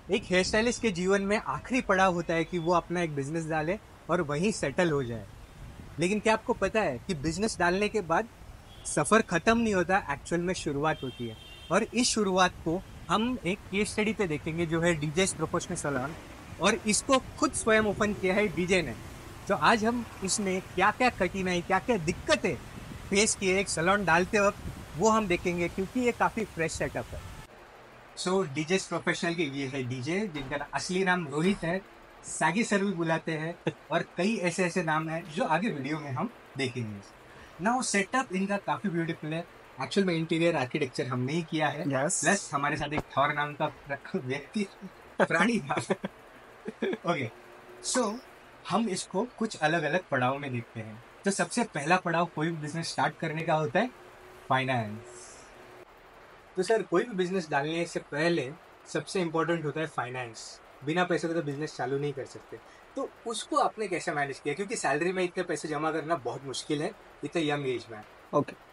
एक hair stylist के जीवन में आखिरी पड़ाव होता है कि वो अपना एक बिजनेस डाले और वहीं सेटल हो जाए। लेकिन क्या आपको पता है कि बिजनेस डालने के बाद सफर खत्म नहीं होता, एक्चुअल में शुरुआत होती है। और इस शुरुआत को हम एक केस स्टडी पे देखेंगे जो है डीजे प्रोफेशनल सैलून, और इसको खुद स्वयं ओपन किया है डीजे ने। तो आज हम इसमें क्या क्या कठिनाई, क्या क्या दिक्कतें फेस किए एक सैलून डालते वक्त, वो हम देखेंगे, क्योंकि ये काफी फ्रेश सेटअप है। सो डीजे प्रोफेशनल के ये है डीजे, जिनका असली नाम रोहित है, सागी सर भी बुलाते हैं, और कई ऐसे ऐसे नाम हैं जो आगे वीडियो में हम देखेंगे। ना वो सेटअप इनका काफी ब्यूटीफुल है। एक्चुअल में इंटीरियर आर्किटेक्चर हमने ही किया है, Yes. प्लस हमारे साथ एक थॉर नाम का व्यक्ति प्राणी था। ओके, सो हम इसको कुछ अलग अलग पड़ाव में देखते हैं। तो सबसे पहला पड़ाव कोई भी बिजनेस स्टार्ट करने का होता है फाइनेंस। तो सर, कोई भी बिजनेस डालने से पहले सबसे इम्पोर्टेंट होता है फाइनेंस। बिना पैसे के तो बिजनेस चालू नहीं कर सकते। तो उसको आपने कैसे मैनेज किया, क्योंकि सैलरी में इतने पैसे जमा करना बहुत मुश्किल है इतने यंग एज में। ओके।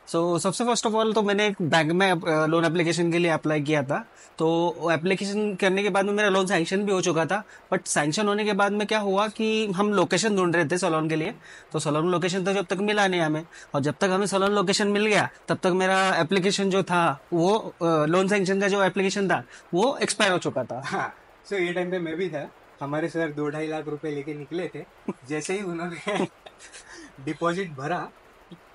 सो सबसे फर्स्ट ऑफ ऑल तो मैंने एक बैंक में लोन एप्लीकेशन के लिए अप्लाई किया था। तो एप्लीकेशन करने के बाद में मेरा लोन सैंक्शन भी हो चुका था। बट सैंक्शन होने के बाद में क्या हुआ कि हम लोकेशन ढूंढ रहे थे सलोन के लिए। तो सलोन लोकेशन तो जब तक मिला नहीं हमें, और जब तक हमें सलोन लोकेशन मिल गया तब तक मेरा एप्लीकेशन जो था वो लोन सैंक्शन का जो एप्लीकेशन था वो एक्सपायर हो चुका था। हाँ, सो ये टाइम पे मैं भी था। हमारे सर 2-2.5 लाख रुपए लेके निकले थे। जैसे ही उन्होंने डिपॉजिट भरा,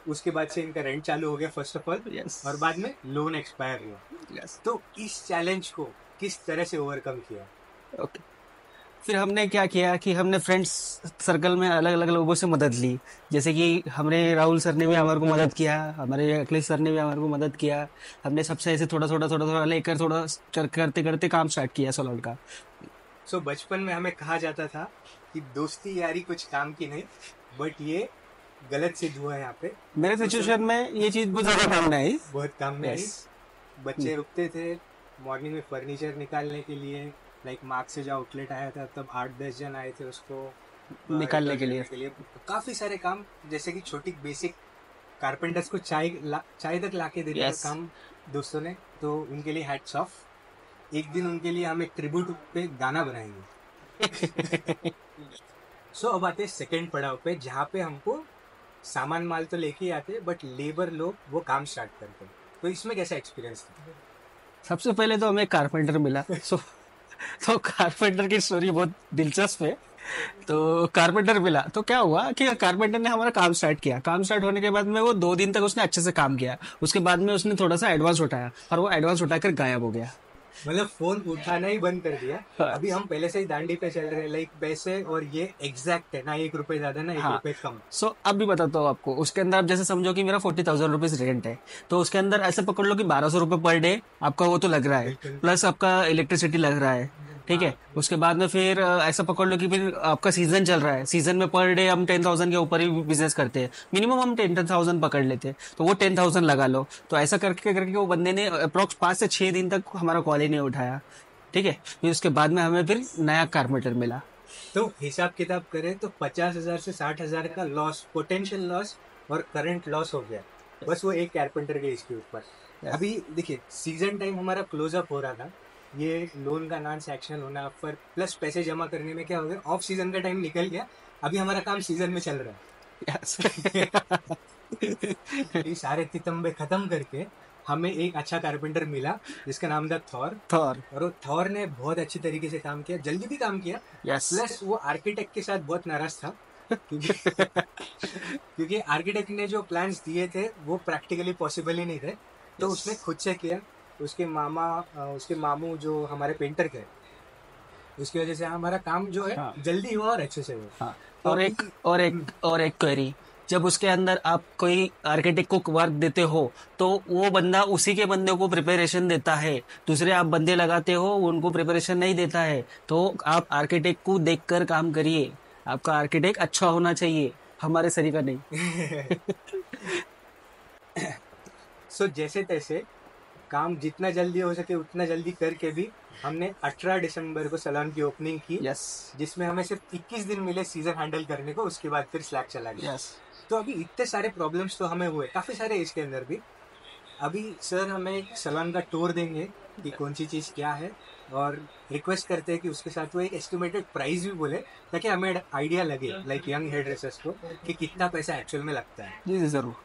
उसके बाद से इनका रेंट चालू हो गया फर्स्ट ऑफ ऑल, यस। और बाद में लोन एक्सपायर हुआ। यस। तो इस चैलेंज को किस तरह से ओवरकम किया? ओके। फिर हमने क्या किया कि हमने फ्रेंड्स सर्कल में अलग अलग लोगों से मदद ली। जैसे कि हमने राहुल सर ने भी हमारे को मदद किया, हमारे अखिलेश सर ने भी हमारे को मदद किया। हमने सबसे ऐसे थोड़ा थोड़ा थोड़ा थोड़ा लेकर थोड़ा करते करते काम स्टार्ट किया सलोन का। सो बचपन में हमें कहा जाता था कि दोस्ती यारी कुछ काम की नहीं, बट ये गलत सिद्ध हुआ है यहाँ पे। मेरे तो सर, सिचुएशन में ये चीज बहुत ज्यादा काम नहीं आई। बहुत काम में आई। यस। बच्चे रुकते थे मॉर्निंग में फर्नीचर निकालने के लिए। लाइक मार्क से जो आउटलेट आया था तब 8-10 जन आए थे उसको निकालने रिटर्न के लिए। करने के लिए। काफी सारे काम, जैसे कि छोटी बेसिक कारपेंटर्स को चाय तक लाके देने का यस। काम दोस्तों ने, तो उनके लिए हैट्स ऑफ। एक दिन उनके लिए हम एक ट्रिब्यूट पे गाना बनाएंगे। सो अब आते हैं सेकेंड पड़ाव पे, जहाँ पे हमको सामान माल तो लेके ही आते, बट लेबर लोग वो काम स्टार्ट करते हैं। तो इसमें कैसा एक्सपीरियंस था? सबसे पहले तो हमें कारपेंटर मिला। तो कारपेंटर की स्टोरी बहुत दिलचस्प है। तो कारपेंटर मिला तो क्या हुआ कि कारपेंटर ने हमारा काम स्टार्ट किया। काम स्टार्ट होने के बाद में वो 2 दिन तक उसने अच्छे से काम किया। उसके बाद में उसने थोड़ा सा एडवांस उठाया और वो एडवांस उठाकर गायब हो गया। मतलब फोन उठाना ही बंद कर दिया। हाँ। अभी हम पहले से ही दांडी पे चल रहे हैं, लाइक पैसे, और ये एग्जैक्ट है ना, 1 रुपए ज्यादा ना 1 रुपए कम। सो अब भी बताता हूँ आपको। उसके अंदर आप जैसे समझो कि मेरा 40,000 रुपीज रेंट है। तो उसके अंदर ऐसे पकड़ लो कि 1,200 रुपये पर डे आपका वो तो लग रहा है, बिल्कुल। प्लस आपका इलेक्ट्रिसिटी लग रहा है। ठीक है। उसके बाद में फिर ऐसा पकड़ लो कि फिर आपका सीजन चल रहा है। सीजन में पर डे हम 10,000 के ऊपर ही बिजनेस करते हैं। मिनिमम हम 10,000 पकड़ लेते हैं, तो वो 10,000 लगा लो। तो ऐसा करके करके वो बंदे ने अप्रोक्स 5 से 6 दिन तक हमारा कॉल ही नहीं उठाया। ठीक है। फिर उसके बाद में हमें फिर नया कारपेंटर मिला। तो हिसाब किताब करें तो 50,000 से 60,000 का लॉस, पोटेंशियल लॉस और करंट लॉस हो गया, बस वो एक कारपेंटर के इसके ऊपर। Yes. अभी देखिए, सीजन टाइम हमारा क्लोज अप हो रहा था। ये लोन का नॉन सैंक्शन होना, पर प्लस पैसे जमा करने में क्या हो गया, ऑफ सीजन का टाइम निकल गया। अभी हमारा काम सीजन में चल रहा Yes. है। ये सारे तितंबे खत्म करके हमें एक अच्छा कारपेंटर मिला जिसका नाम था थॉर। थॉर। और वो थॉर ने बहुत अच्छी तरीके से काम किया, जल्दी भी काम किया। यस। प्लस वो आर्किटेक्ट के साथ बहुत नाराज था, क्योंकि क्योंकि आर्किटेक्ट ने जो प्लान्स दिए थे वो प्रैक्टिकली पॉसिबल ही नहीं थे। तो उसने खुद से किया। उसके उसके मामू जो हमारे पेंटर थे, उसकी वजह से हमारा काम जो है हाँ। जल्दी हुआ और अच्छे से हुआ। हाँ। तो और एक और एक और एक क्वेरी। जब उसके अंदर आप कोई आर्किटेक्ट को वर्क देते हो तो वो बंदा उसी के बंदे को प्रिपरेशन देता है। दूसरे आप बंदे लगाते हो उनको प्रिपरेशन नहीं देता है। तो आप आर्किटेक्ट को देखकर काम करिए। आपका आर्किटेक्ट अच्छा होना चाहिए, हमारे सरी का नहीं। सो जैसे तैसे काम जितना जल्दी हो सके उतना जल्दी करके भी हमने 18 दिसंबर को सैलून की ओपनिंग की। यस। जिसमें हमें सिर्फ 21 दिन मिले सीजन हैंडल करने को, उसके बाद फिर स्लैक चला गया। यस। तो अभी इतने सारे प्रॉब्लम्स तो हमें हुए, काफी सारे इसके अंदर भी। अभी सर हमें सैलून का टूर देंगे कि कौन सी चीज क्या है, और रिक्वेस्ट करते हैं कि उसके साथ वो एक एस्टिमेटेड प्राइस भी बोले, ताकि हमें आइडिया लगे लाइक यंग हेयर ड्रेसर्स को कि कितना पैसा एक्चुअल में लगता है। जी जी जरूर।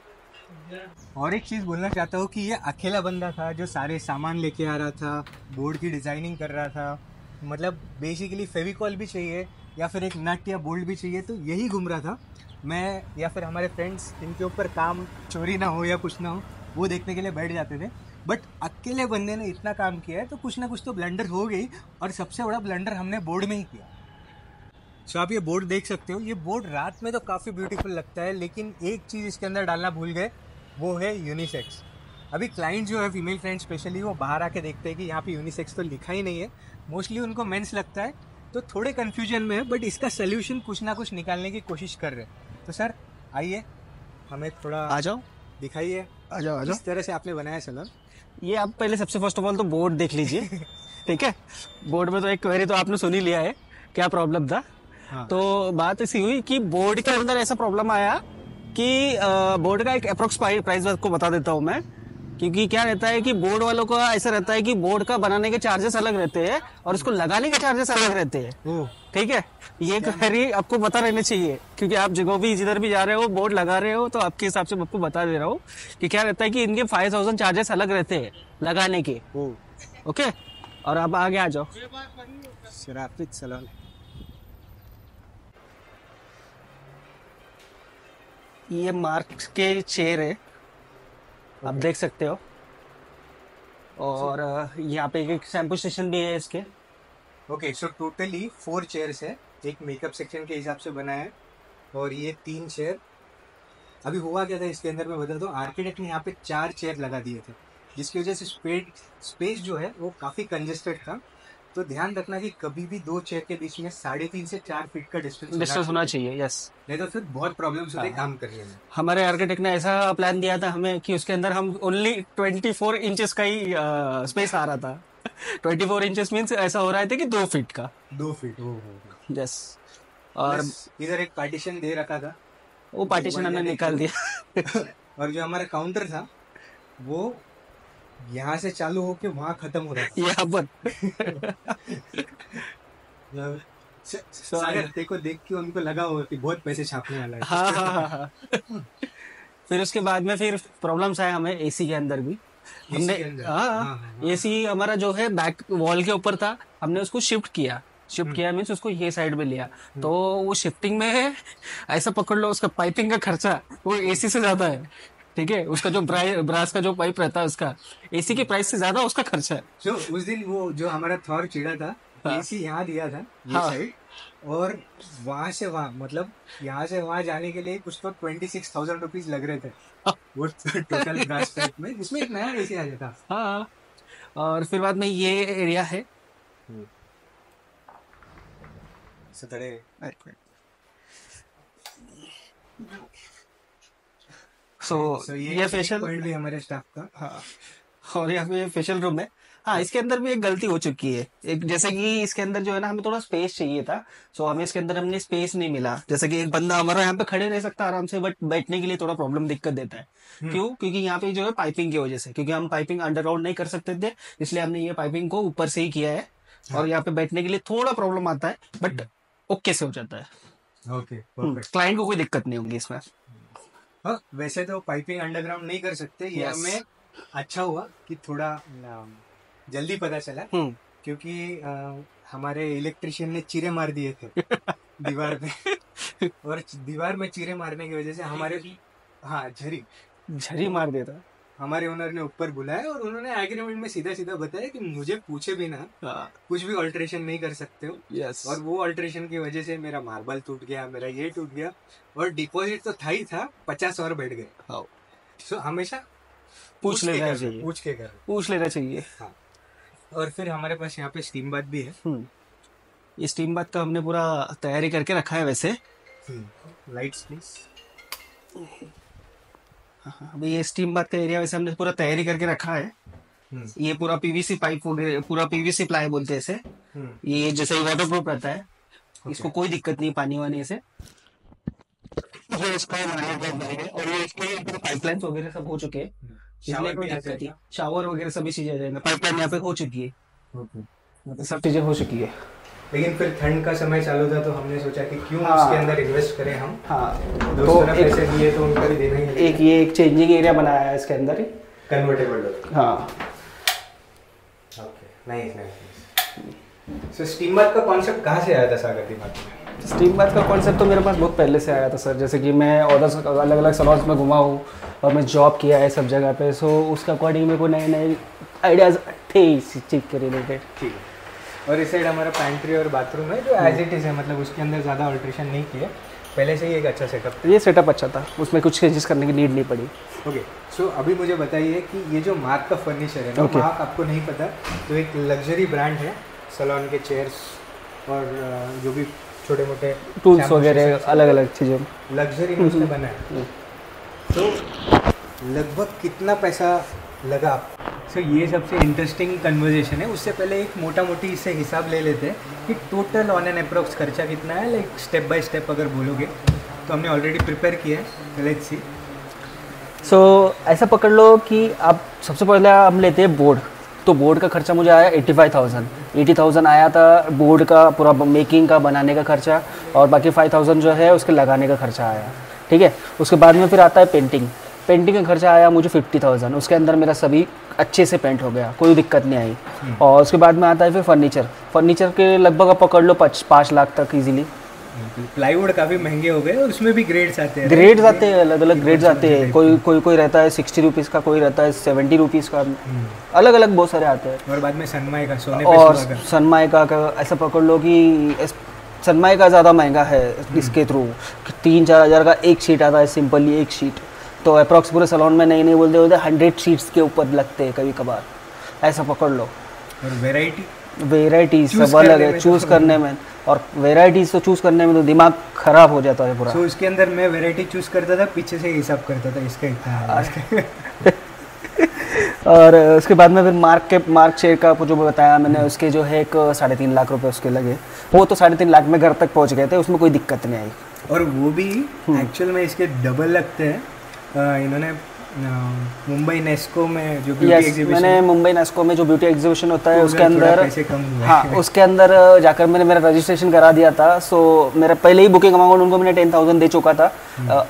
और एक चीज़ बोलना चाहता हूँ कि ये अकेला बंदा था जो सारे सामान लेके आ रहा था, बोर्ड की डिज़ाइनिंग कर रहा था। मतलब बेसिकली फेविकॉल भी चाहिए या फिर एक नट या बोल्ट भी चाहिए, तो यही घूम रहा था। मैं या फिर हमारे फ्रेंड्स इनके ऊपर काम चोरी ना हो या कुछ ना हो, वो देखने के लिए बैठ जाते थे। बट अकेले बंदे ने इतना काम किया है तो कुछ ना कुछ तो ब्लंडर हो गई, और सबसे बड़ा ब्लंडर हमने बोर्ड में ही किया। सो आप ये बोर्ड देख सकते हो, ये बोर्ड रात में तो काफ़ी ब्यूटीफुल लगता है, लेकिन एक चीज़ इसके अंदर डालना भूल गए, वो है यूनिसेक्स। अभी क्लाइंट जो है फीमेल फ्रेंड स्पेशली, वो बाहर आके देखते हैं कि यहाँ पे यूनिसेक्स तो लिखा ही नहीं है, मोस्टली उनको मेंस लगता है, तो थोड़े कन्फ्यूजन में है। बट इसका सोल्यूशन कुछ ना कुछ निकालने की कोशिश कर रहे हैं। तो सर आइए, हमें थोड़ा आ जाओ दिखाइए आ जाओ आ जाओ। किस तरह से आपने बनाया सलून। ये आप पहले सबसे फर्स्ट ऑफ ऑल तो बोर्ड देख लीजिए। ठीक है, बोर्ड में तो एक क्वेरी तो आपने सुन ही लिया है, क्या प्रॉब्लम था। हाँ। तो बात ऐसी हुई कि बोर्ड के अंदर ऐसा प्रॉब्लम आया कि बोर्ड का एक अप्रोक्स प्राइस आपको बता देता हूँ मैं, क्योंकि क्या रहता है कि बोर्ड वालों का ऐसा रहता है कि बोर्ड का बनाने के चार्जेस अलग रहते हैं और उसको लगाने के चार्जेस अलग रहते हैं। ठीक है, ये क्वेरी आपको पता रहनी चाहिए, क्योंकि आप जगह भी जिधर भी जा रहे हो बोर्ड लगा रहे हो, तो आपके हिसाब से मैं आपको बता दे रहा हूँ कि क्या रहता है कि इनके 5000 चार्जेस अलग रहते हैं लगाने के। ओके, और अब आगे आ जाओ। शराफित सलून। ये मार्क के चेयर है, आप देख सकते हो। और यहाँ पे एक शैम्पू स्टेशन भी है इसके। ओके, सो टोटली 4 चेयर्स है, एक मेकअप सेक्शन के हिसाब से बना है, और ये 3 चेयर। अभी हुआ क्या था इसके अंदर, मैं बता दूं, आर्किटेक्ट ने यहाँ पे 4 चेयर लगा दिए थे, जिसकी वजह से स्पेस जो है वो काफ़ी कंजेस्टेड था। तो ध्यान रखना कि कभी भी 2 चेयर के बीच में 3.5 से 4 फीट का डिस्टेंस होना चाहिए, यस। नहीं तो फिर बहुत प्रॉब्लम्स होते हैं काम करने में। हमारे आर्किटेक्ट ने ऐसा प्लान दिया था हमें कि उसके अंदर हम ओनली 24 इंचेस का ही स्पेस आ रहा था। 24 इंचेस मीन्स ऐसा हो रहा था कि 2 फीट का। 2 फीट, यस। और इधर एक पार्टीशन दे रखा था, वो पार्टीशन हमने निकाल दिया। और जो हमारा काउंटर था वो यहाँ से चालू होके वहां खत्म हो रहा था। यहाँ पर सागर देखो, देख के उनको लगा होगा कि बहुत पैसे छापने वाला है। हाँ हाँ हाँ हाँ। फिर उसके बाद में फिर प्रॉब्लम्स आए हमें एसी के अंदर भी। हमने हाँ, एसी हमारा जो है बैक वॉल के ऊपर था, हमने उसको शिफ्ट किया मीन्स उसको ये साइड में लिया। तो वो शिफ्टिंग में ऐसा पकड़ लो, उसका पाइपिंग का खर्चा वो एसी से ज्यादा है। ठीक है, उसका जो ब्रास का जो पाइप रहता है उसका एसी के प्राइस से ज्यादा उसका खर्चा है। जो उस दिन वो जो हमारा थॉर चिड़ा था, एसी यहाँ दिया था ये साइड, और वहां से वहां, मतलब यहाँ से वहां जाने के लिए कुछ तो 26,000 रुपीज लग रहे थे वो टोटल ब्रास टाइप में, जिसमें एक नया एसी आ जाता। हाँ, और फिर बाद में ये एरिया है। सो ये फेशियल पॉइंट भी हमारे स्टाफ का। हाँ, और यहाँ पे फेशियल रूम है। हाँ, इसके अंदर भी एक गलती हो चुकी है, एक जैसे कि इसके अंदर जो है ना हमें थोड़ा स्पेस चाहिए था, सो हमें इसके अंदर हमने स्पेस नहीं मिला। जैसे कि एक बंदा हमारा यहाँ पे खड़े रह सकता है आराम से, बट बैठने के लिए थोड़ा प्रॉब्लम दिक्कत देता है। क्यों? क्योंकि यहाँ पे जो है पाइपिंग की वजह से, क्योंकि हम पाइपिंग अंडरग्राउंड नहीं कर सकते थे, इसलिए हमने ये पाइपिंग को ऊपर से ही किया है। और यहाँ पे बैठने के लिए थोड़ा प्रॉब्लम आता है, बट ओके से हो जाता है। ओके, क्लाइंट को कोई दिक्कत नहीं होगी इसमें। हाँ, वैसे तो पाइपिंग अंडरग्राउंड नहीं कर सकते, ये हमें अच्छा हुआ कि थोड़ा जल्दी पता चला, क्योंकि हमारे इलेक्ट्रिशियन ने चीरे मार दिए थे दीवार पे, और दीवार में चीरे मारने की वजह से हमारे झरी मार दिया था। हमारे ओनर ने ऊपर बुलाया और उन्होंने एग्रीमेंट में सीधा सीधा बताया कि मुझे पूछे बिना कुछ भी ऑल्ट्रेशन नहीं कर सकते हो। यस। और वो ऑल्ट्रेशन की वजह से मेरा मार्बल टूट गया, मेरा ये टूट गया, और डिपॉजिट तो था ही था, 50 और बैठ गए। तो हमेशा पूछ लेना चाहिए, पूछ लेना चाहिए। हाँ, और फिर हमारे पास यहाँ पे स्टीम बाथ भी है। ये स्टीम बाथ का हमने पूरा तैयारी करके रखा है वैसे। Lights please. अभी ये स्टीम बाथ का एरिया वैसे हमने पूरा तैयारी करके रखा है। ये पूरा पीवीसी पाइप वगैरह, पूरा पीवीसी प्लाई बोलते हैं इसे। ये जैसे वाटर प्रूफ रहता है, इसको कोई दिक्कत नहीं पानी वानी से। और ये इसके पाइपलाइन वगैरह सब हो चुके हैं, इसलिए कोई दिक्कत नहीं। शावर वगैरह सभी चीजें आ जाएंगे, पाइपलाइन यहाँ पे हो चुकी है। सब चीज़ें हो चुकी है। लेकिन फिर ठंड का समय चालू था तो हमने सोचा कि क्यों हाँ। उसके अंदर इन्वेस्ट करें हम। हाँ, दोस्तों ने पैसे दिए तो उनका भी देना ही है। एक चेंजिंग एरिया बनाया है इसके अंदर ही। Convertible door. हाँ। Okay, nice nice. So steam bath का कॉन्सेप्ट कहाँ से आया था सागर दिमाग में? स्टीम बाथ का कॉन्सेप्ट तो मेरे पास बहुत पहले से आया था सर। जैसे कि मैं और अलग अलग सलॉन्स में घुमा हूँ और मैं जॉब किया है सब जगह पे, सो उसके अकॉर्डिंग मेरे को नए नए आइडियाज़ थे इस चीज़ के रिलेटेड। ठीक है। और इस साइड हमारा पैंट्री और बाथरूम है जो एज इट इज़ है, मतलब उसके अंदर ज़्यादा अल्ट्रेशन नहीं किया, पहले से ही एक अच्छा सेटअप। ये सेटअप अच्छा था, उसमें कुछ चेंजेस करने की नीड नहीं पड़ी। ओके, सो अभी मुझे बताइए कि ये जो मार्क का फर्नीचर है ना, मार्क आपको नहीं पता तो एक लग्जरी ब्रांड है, सैलून के चेयर्स और जो भी छोटे मोटे टूल्स वगैरह अलग अलग चीज़ें लग्जरी में उसने बना है। तो लगभग कितना पैसा लगा? सो ये सबसे इंटरेस्टिंग कन्वर्जेशन है। उससे पहले एक मोटा मोटी इससे हिसाब ले लेते हैं कि टोटल ऑन एन अप्रोक्स खर्चा कितना है, लाइक स्टेप बाय स्टेप अगर बोलोगे तो हमने ऑलरेडी प्रिपेयर किया है, लेट्स सी। सो ऐसा पकड़ लो कि आप सबसे पहले हम लेते हैं बोर्ड। तो बोर्ड का खर्चा मुझे आया 80,000 आया था बोर्ड का, पूरा मेकिंग का, बनाने का खर्चा, और बाकी 5,000 जो है उसके लगाने का खर्चा आया। ठीक है। उसके बाद में फिर आता है पेंटिंग का खर्चा आया मुझे 50,000। उसके अंदर मेरा सभी अच्छे से पेंट हो गया, कोई दिक्कत नहीं आई। और उसके बाद में आता है फिर फर्नीचर के लगभग आप पकड़ लो 5 लाख तक इजीली। प्लाईवुड काफ़ी महंगे हो गए और उसमें भी ग्रेड्स आते हैं, अलग अलग ग्रेड्स आते हैं। कोई रहता है 60 रुपीज़ का, कोई रहता है 70 रुपीज़ का, अलग अलग बहुत सारे आते हैं। और बाद में सनमाइका, सनमाइका का ऐसा पकड़ लो कि सनमाइका ज़्यादा महंगा है इसके थ्रू, 3-4 हज़ार का एक शीट आता है, सिंपली एक शीट। तो अप्रॉक्स पूरे सैलून में नहीं बोलते 100 शीट्स के ऊपर लगते हैं कभी कभार, ऐसा पकड़ लो। और वेराइटीज सब अलग है चूज़ करने में, और वेराइटीज़ तो चूज़ करने में तो दिमाग ख़राब हो जाता है पूरा। तो इसके अंदर मैं वेराइटी चूज़ करता था, पीछे से हिसाब करता था इसका इतना है। और उसके बाद में फिर मार्क शेयर का जो बताया मैंने, उसके जो है 3.5 लाख रुपए उसके लगे। वो तो 3.5 लाख में घर तक पहुंच गए थे, उसमें कोई दिक्कत नहीं आई। और वो भी एक्चुअल में इसके डबल लगते हैं। इन्होंने मुंबई नेस्को में जो ब्यूटी एग्जीबिशन, मैंने मुंबई नेस्को में जो ब्यूटी एग्जीबिशन होता है उसके अंदर पैसे कम हुए। हाँ, उसके अंदर जाकर मैंने मेरा रजिस्ट्रेशन करा दिया था। सो मेरा पहले ही बुकिंग अमाउंट उनको मैंने 10,000 दे चुका था।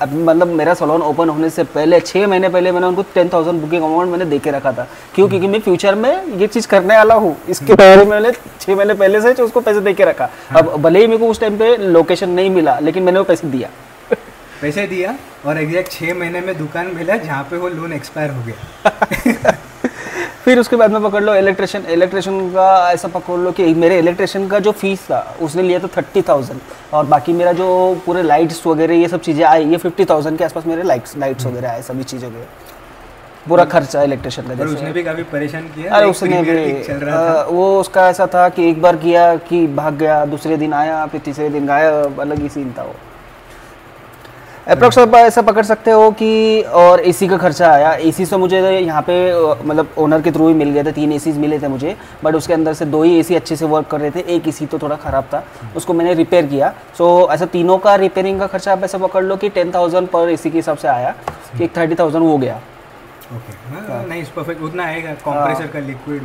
मतलब मेरा सैलून ओपन होने से पहले 6 महीने पहले मैंने उनको 10,000 बुकिंग अमाउंट मैंने दे के रखा था। क्योंकि मैं फ्यूचर में ये चीज़ करने वाला हूँ, इसके बारे में मैंने 6 महीने पहले से उसको पैसे दे के रखा। अब भले ही मेरे को उस टाइम पे लोकेशन नहीं मिला, लेकिन मैंने वो पैसे दिया और एग्जैक्ट 6 महीने में दुकान मिला जहाँ पे वो लोन एक्सपायर हो गया। फिर उसके बाद में पकड़ लो इलेक्ट्रिशियन का ऐसा पकड़ लो कि मेरे इलेक्ट्रिशियन का जो फीस था उसने लिया था 30,000, और बाकी मेरा जो पूरे लाइट्स वगैरह ये सब चीज़ें आई, ये 50,000 के आसपास मेरे लाइट्स वगैरह आए, सभी चीज़ों के पूरा खर्चा इलेक्ट्रिशियन का। उसने भी काफ़ी परेशान किया। अरे उसने भी चल रहा था। वो उसका ऐसा था कि एक बार किया कि भाग गया, दूसरे दिन आया, फिर तीसरे दिन गायब, अलग ही सीन था वो। अप्रॉक्स ऐसा पकड़ सकते हो कि, और एसी का खर्चा आया। एसी तो मुझे यहाँ पे मतलब ओनर के थ्रू ही मिल गए थे, 3 एसीज मिले थे मुझे, बट उसके अंदर से 2 ही एसी अच्छे से वर्क कर रहे थे, एक एसी तो थोड़ा ख़राब था, उसको मैंने रिपेयर किया। सो ऐसा तीनों का रिपेयरिंग का खर्चा आप ऐसा पकड़ लो कि 10,000 पर एसी के हिसाब से आया, कि 30,000 हो गया। ओके, नाइस, परफेक्ट, उतना आएगा कंप्रेसर का लिक्विड।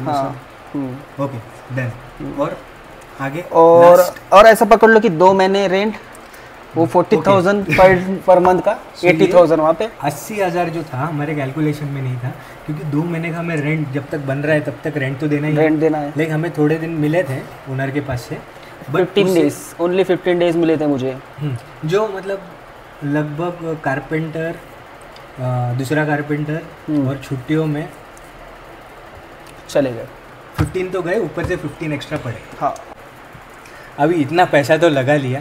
Okay, done. और आगे और ऐसा पकड़ लो कि 2 महीने रेंट, वो 40,000 पर मंथ का, 80,000 वहाँ पे। 80,000 जो था हमारे कैलकुलेशन में नहीं था, क्योंकि 2 महीने का हमें रेंट जब तक बन रहा है तब तक रेंट तो देना है। लेकिन हमें थोड़े दिन मिले थे ओनर के पास से, 15 डेज, ओनली 15 डेज मिले थे मुझे। जो मतलब लगभग कारपेंटर, दूसरा कारपेंटर और छुट्टियों में चले गए 15 तो गए, ऊपर से 15 एक्स्ट्रा पड़े। हाँ, अभी इतना पैसा तो लगा लिया,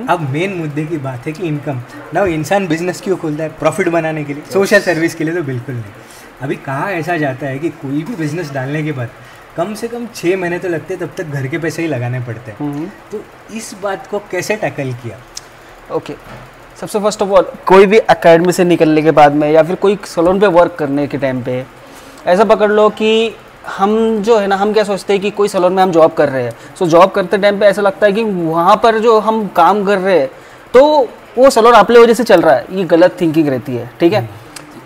अब मेन मुद्दे की बात है कि इनकम। ना इंसान बिजनेस क्यों खोलता है? प्रॉफिट बनाने के लिए, सोशल सर्विस के लिए तो बिल्कुल नहीं। अभी कहाँ ऐसा जाता है कि कोई भी बिजनेस डालने के बाद कम से कम 6 महीने तो लगते हैं, तब तक घर के पैसे ही लगाने पड़ते हैं। तो इस बात को कैसे टैकल किया? ओके, सबसे फर्स्ट ऑफ ऑल, कोई भी एकेडमी से निकलने के बाद में या फिर कोई सैलून पे वर्क करने के टाइम पे ऐसा पकड़ लो कि हम जो है ना, हम क्या सोचते हैं कि कोई सैलून में हम जॉब कर रहे हैं, सो जॉब करते टाइम पे ऐसा लगता है कि वहाँ पर जो हम काम कर रहे हैं तो वो सैलून अपने वजह से चल रहा है, ये गलत थिंकिंग रहती है। ठीक है,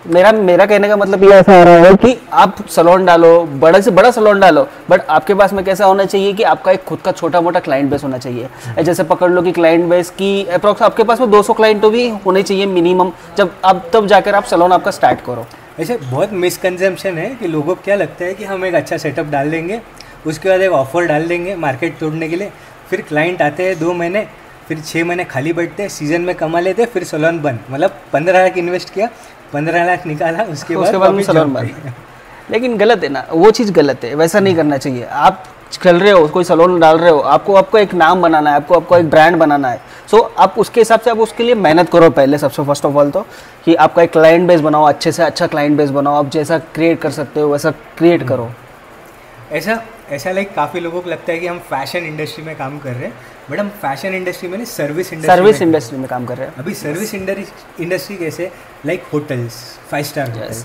मेरा मेरा कहने का मतलब ये ऐसा आ रहा है कि आप सलोन डालो, बड़े से बड़ा सलोन डालो, बट आपके पास में कैसा होना चाहिए कि आपका एक खुद का छोटा मोटा क्लाइंट बेस होना चाहिए। जैसे पकड़ लो कि क्लाइंट बेस की अप्रोक्स आपके पास में 200 क्लाइंट तो भी होने चाहिए मिनिमम, जब आप तब जाकर आप सलोन आपका स्टार्ट करो। ऐसे बहुत मिसकंसेप्शन है कि लोगों को क्या लगता है कि हम एक अच्छा सेटअप डाल देंगे, उसके बाद एक ऑफर डाल देंगे मार्केट तोड़ने के लिए, फिर क्लाइंट आते हैं 2 महीने, फिर 6 महीने खाली बैठते हैं, सीजन में कमा लेते हैं, फिर सलोन बंद। मतलब 15 लाख इन्वेस्ट किया, 15 लाख निकाला, उसके बाद सलोन बंद। लेकिन गलत है ना, वो चीज़ गलत है, वैसा नहीं करना चाहिए। आप चल रहे हो, कोई सलोन डाल रहे हो, आपको एक नाम बनाना है, आपको एक ब्रांड बनाना है। सो आप उसके हिसाब से आप उसके लिए मेहनत करो पहले, सबसे फर्स्ट ऑफ ऑल तो कि आपका एक क्लाइंट बेस बनाओ, अच्छे से अच्छा क्लाइंट बेस बनाओ, आप जैसा क्रिएट कर सकते हो वैसा क्रिएट करो। ऐसा लाइक काफ़ी लोगों को लगता है कि हम फैशन इंडस्ट्री में काम कर रहे हैं, बट हम फैशन इंडस्ट्री में नहीं, सर्विस इंडस्ट्री में काम कर रहे हैं। अभी सर्विस इंडस्ट्री कैसे, लाइक होटल्स, 5 स्टार होटल्स,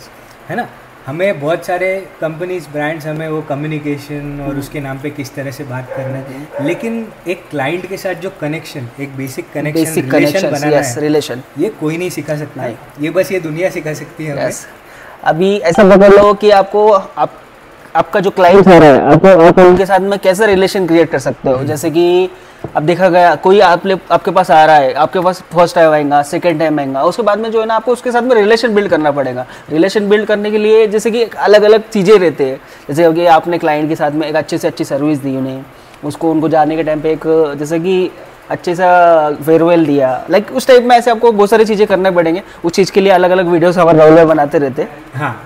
है ना। हमें बहुत सारे कंपनीज ब्रांड्स, हमें वो कम्युनिकेशन और उसके नाम पे किस तरह से बात करना है, लेकिन एक क्लाइंट के साथ जो कनेक्शन, एक बेसिक कनेक्शन रिलेशन बनाना है, रिलेशन, ये कोई नहीं सिखा सकता है, ये बस ये दुनिया सिखा सकती है हमें। अभी ऐसा पकड़ लो कि आपका जो क्लाइंट हो रहा है, आप उनके साथ में कैसे रिलेशन क्रिएट कर सकते हो। जैसे कि अब देखा गया कोई आपके पास आ रहा है, आपके पास फर्स्ट टाइम आएगा, सेकंड टाइम आएगा, उसके बाद में जो है ना आपको उसके साथ में रिलेशन बिल्ड करना पड़ेगा। रिलेशन बिल्ड करने के लिए जैसे कि अलग अलग चीज़ें रहते हैं, जैसे कि आपने क्लाइंट के साथ में एक अच्छे से अच्छी सर्विस दी उन्हें, उनको जाने के टाइम पे एक जैसे कि अच्छे सा फेयरवेल दिया, लाइक उस टाइप में ऐसे आपको बहुत सारी चीज़ें करने पड़ेंगे। उस चीज़ के लिए अलग अलग वीडियोस हमारे रेगुलर बनाते रहते हैं। हाँ,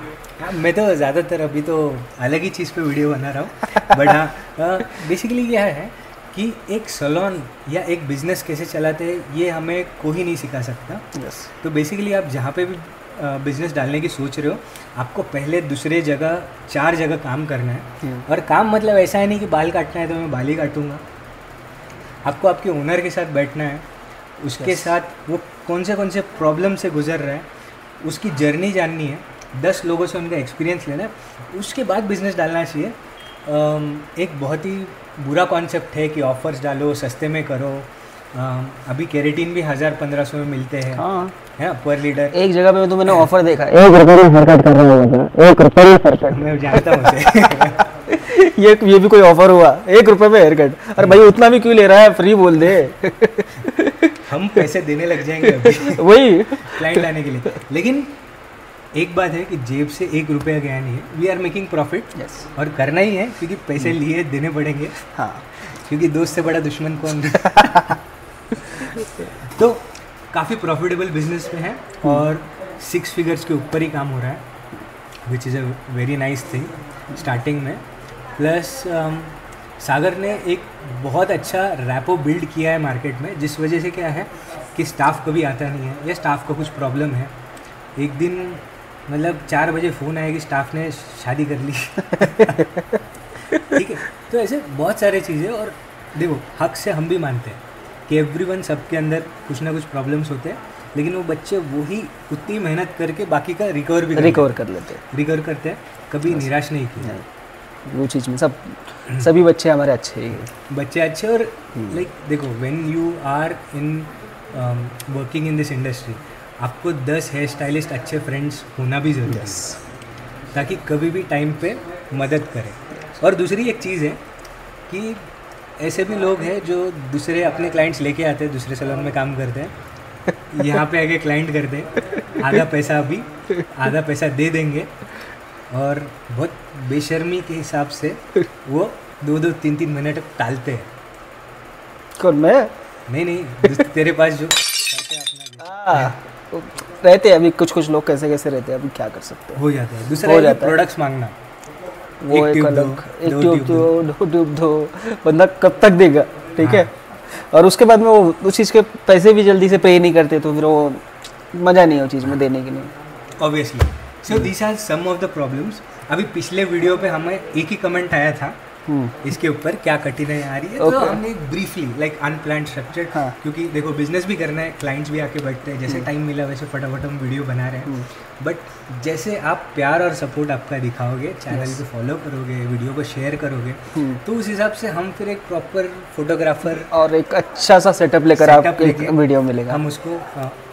मैं तो ज़्यादातर अभी तो अलग ही चीज़ पे वीडियो बना रहा हूँ, बट हाँ बेसिकली क्या है कि एक सलोन या एक बिज़नेस कैसे चलाते हैं ये हमें कोई नहीं सिखा सकता। तो बेसिकली आप जहाँ पे भी बिज़नेस डालने की सोच रहे हो, आपको पहले दूसरे जगह 4 जगह काम करना है। और काम मतलब ऐसा है नहीं कि बाल काटना है तो मैं बाल ही काटूँगा। आपको आपके ओनर के साथ बैठना है, उसके साथ वो कौन से प्रॉब्लम से गुजर रहा है, उसकी जर्नी जाननी है, 10 लोगों से उनका एक्सपीरियंस लेना है, उसके बाद बिज़नेस डालना चाहिए। एक बहुत ही बुरा कॉन्सेप्ट है कि ऑफर्स डालो, सस्ते में करो। अभी केरेटिन भी 1000-1500 में मिलते हैं, हाँ, है पर लीटर। एक जगह पे तो मैंने ऑफर देखा, 1 रुपये में हेयर कट कर रहा होगा, 1 रुपये में हेयर कट। मैं जानता हूँ उसे। ये भी कोई ऑफर हुआ, 1 रुपये में हेयर कट? अरे भाई उतना भी क्यों ले रहा है, फ्री बोल दे। हम पैसे देने लग जाएंगे अभी वही क्लाइंट लाने के लिए। लेकिन एक बात है कि जेब से 1 रुपया गया नहीं है, वी आर मेकिंग प्रॉफिट, और करना ही है क्योंकि पैसे लिए देने पड़ेंगे। हाँ, क्योंकि दोस्त से बड़ा दुश्मन कौन तो काफ़ी प्रॉफिटेबल बिजनेस में है और 6 फिगर्स के ऊपर ही काम हो रहा है, which is a very nice thing starting में। प्लस सागर ने एक बहुत अच्छा रैपो बिल्ड किया है मार्केट में, जिस वजह से क्या है कि स्टाफ कभी आता नहीं है या स्टाफ को कुछ प्रॉब्लम है। एक दिन मतलब 4 बजे फ़ोन आया कि स्टाफ ने शादी कर ली। ठीक है, तो ऐसे बहुत सारे चीज़ें। और देखो, हक से हम भी मानते हैं कि एवरीवन, सबके अंदर कुछ ना कुछ प्रॉब्लम्स होते हैं, लेकिन वो बच्चे वही उतनी मेहनत करके बाकी का रिकवर करते हैं, कभी निराश नहीं किया। वो चीज़ में सभी बच्चे हमारे अच्छे और लाइक देखो, when you are in working in this industry, आपको 10 हेयर स्टाइलिस्ट अच्छे फ्रेंड्स होना भी ज़रूरी है, ताकि कभी भी टाइम पे मदद करें। और दूसरी एक चीज़ है कि ऐसे भी लोग हैं जो दूसरे अपने क्लाइंट्स लेके आते हैं, दूसरे सैलून में काम करते हैं, यहाँ पे आके क्लाइंट करते हैं, आधा पैसा अभी आधा पैसा दे देंगे, और बहुत बेशर्मी के हिसाब से वो 2-2, 3-3 मिनट टालते हैं। कौन, मैं? नहीं, तेरे पास जो रहते हैं अभी कुछ लोग कैसे रहते हैं, अभी क्या कर सकते हैं, हो जाता है। दूसरा प्रोडक्ट्स मांगना, वो एक अलग, एक ट्यूब दो, बंदा कब तक देगा, ठीक है। और उसके बाद में वो उस चीज़ के पैसे भी जल्दी से पे नहीं करते, तो फिर वो मज़ा नहीं है उस चीज़ में देने के लिए, obviously. So these are some of the problems. अभी पिछले वीडियो पे हमें एक ही कमेंट आया था इसके ऊपर क्या कठिनाई आ रही है। तो हमने ब्रीफली लाइक अनप्लान्ड स्ट्रक्चर, क्योंकि देखो बिजनेस भी करना है, क्लाइंट्स भी आके बैठते हैं, जैसे टाइम मिला वैसे फटाफट हम वीडियो बना रहे हैं। बट जैसे आप प्यार और सपोर्ट आपका दिखाओगे, चैनल को फॉलो करोगे, वीडियो को शेयर करोगे, तो उस हिसाब से हम फिर एक प्रॉपर फोटोग्राफर और एक अच्छा सा सेटअप लेकर आप एक वीडियो मिलेगा, हम उसको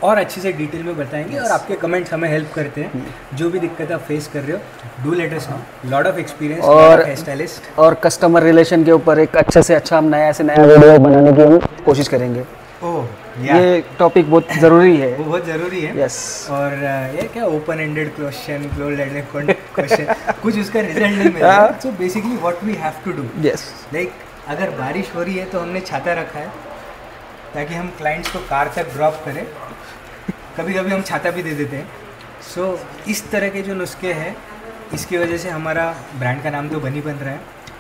और अच्छे से डिटेल में बताएंगे। और आपके कमेंट्स हमें हेल्प करते हैं, जो भी दिक्कत आप फेस कर रहे हो, do let us know. Lot of experience और हेयर स्टाइलिस्ट और कस्टमर रिलेशन के ऊपर एक अच्छे से अच्छा हम नया से नया वीडियो बनाने की हम कोशिश करेंगे। ये टॉपिक बहुत ज़रूरी है, वो बहुत ज़रूरी है। यस। और ये क्या open ended question, close ended question, कुछ उसका रिजल्ट नहीं मिल रहा। So basically what we have to do, yes, like अगर बारिश हो रही है तो हमने छाता रखा है ताकि हम क्लाइंट्स को कार तक ड्रॉप करें। कभी कभी हम छाता भी दे देते हैं। सो इस तरह के जो नुस्खे हैं, इसकी वजह से हमारा ब्रांड का नाम तो बन ही बन रहा है,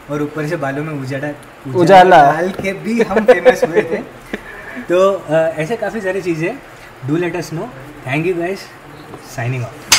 और ऊपर से बालों में उजाला डाल के भी हम फेमस हुए थे। तो ऐसे काफ़ी सारी चीज़ें। Do let us know. Thank you guys, signing off.